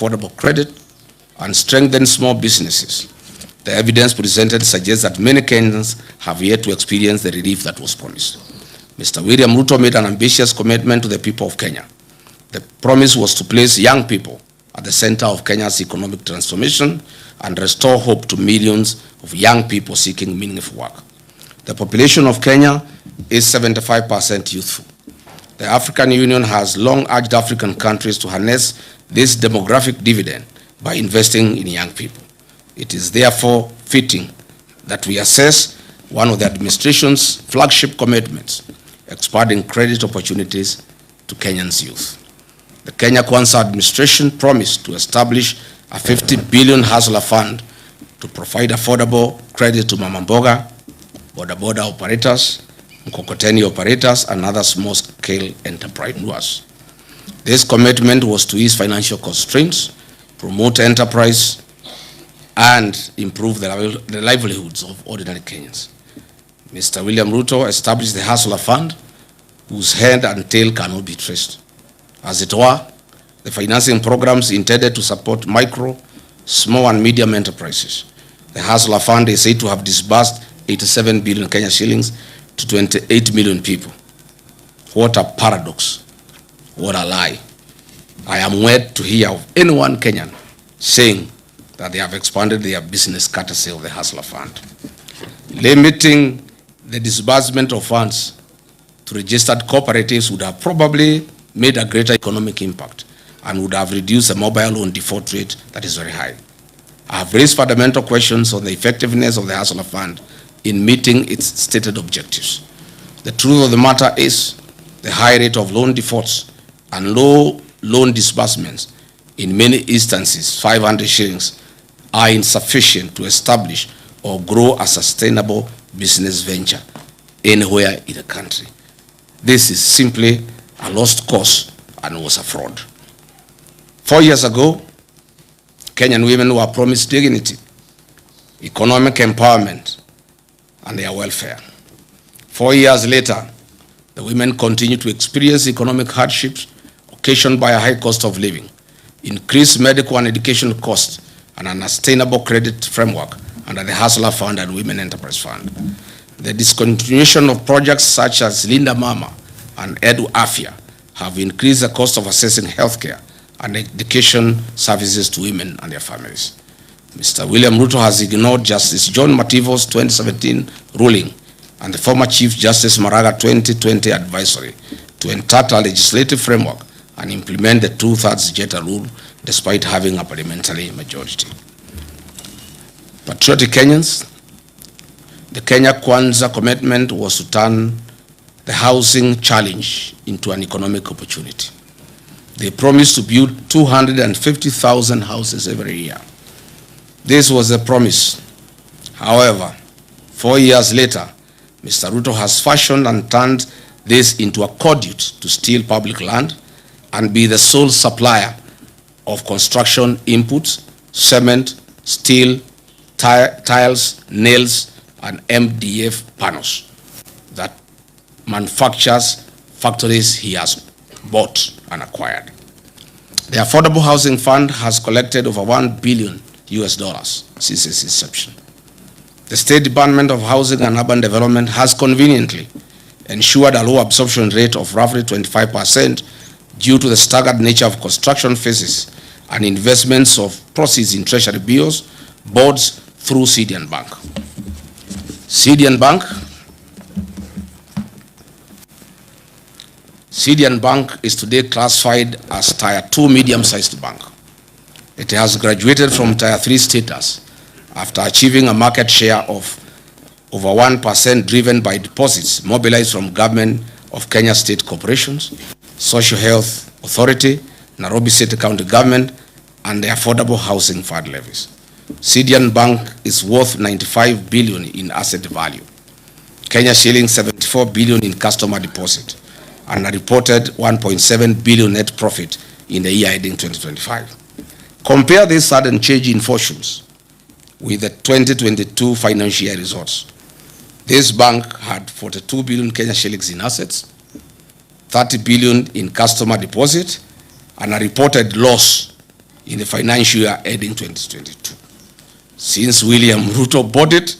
affordable credit and strengthen small businesses. The evidence presented suggests that many Kenyans have yet to experience the relief that was promised. Mr. William Ruto made an ambitious commitment to the people of Kenya. The promise was to place young people at the center of Kenya's economic transformation and restore hope to millions of young people seeking meaningful work. The population of Kenya is 75% youthful. The African Union has long urged African countries to harness this demographic dividend by investing in young people. It is therefore fitting that we assess one of the administration's flagship commitments, expanding credit opportunities to Kenyans' youth. The Kenya Kwanza administration promised to establish a 50 billion hustler fund to provide affordable credit to mama mboga, boda operators, mkokoteni operators, and other small-scale entrepreneurs. This commitment was to ease financial constraints, promote enterprise, and improve the livelihoods of ordinary Kenyans. Mr. William Ruto established the Hustler Fund, whose head and tail cannot be traced. As it were, the financing programs intended to support micro, small, and medium enterprises. The Hustler Fund is said to have disbursed 87 billion Kenya shillings to 28 million people. What a paradox. What a lie. I am wed to hear of anyone Kenyan saying that they have expanded their business courtesy of the Hustler Fund. Limiting the disbursement of funds to registered cooperatives would have probably made a greater economic impact and would have reduced the mobile loan default rate that is very high. I have raised fundamental questions on the effectiveness of the Hustler Fund in meeting its stated objectives. The truth of the matter is the high rate of loan defaults and low loan disbursements, in many instances 500 shillings, are insufficient to establish or grow a sustainable business venture anywhere in the country. This is simply a lost cause and was a fraud. 4 years ago, Kenyan women were promised dignity, economic empowerment, and their welfare. 4 years later, the women continue to experience economic hardships occasioned by a high cost of living, increased medical and education costs, and an unsustainable credit framework under the Hustler Fund and Women Enterprise Fund. The discontinuation of projects such as Linda Mama and Edu Afya have increased the cost of accessing healthcare and education services to women and their families. Mr. William Ruto has ignored Justice John Mativo's 2017 ruling and the former Chief Justice Maraga 2020 advisory to entitle a legislative framework and implement the 2/3 Jeta rule despite having a parliamentary majority. Patriotic Kenyans, the Kenya Kwanza commitment was to turn the housing challenge into an economic opportunity. They promised to build 250,000 houses every year. This was a promise. However, 4 years later, Mr. Ruto has fashioned and turned this into a conduit to steal public land and be the sole supplier of construction inputs, cement, steel, tiles, nails, and MDF panels that manufactures factories he has bought and acquired. The Affordable Housing Fund has collected over $1 billion since its inception. The State Department of Housing and Urban Development has conveniently ensured a low absorption rate of roughly 25% due to the staggered nature of construction phases and investments of proceeds in treasury bills, boards through CDN Bank. CDN Bank is today classified as Tier 2 medium-sized bank. It has graduated from Tier 3 status after achieving a market share of over 1% driven by deposits mobilized from government of Kenya state corporations, Social Health Authority, Nairobi City County Government, and the Affordable Housing Fund levies. CDN Bank is worth 95 billion in asset value, Kenya shillings 74 billion in customer deposit, and a reported 1.7 billion net profit in the year ending 2025. Compare this sudden change in fortunes with the 2022 financial year results. This bank had 42 billion Kenya shillings in assets, 30 billion in customer deposit, and a reported loss in the financial year ending 2022. Since William Ruto bought it,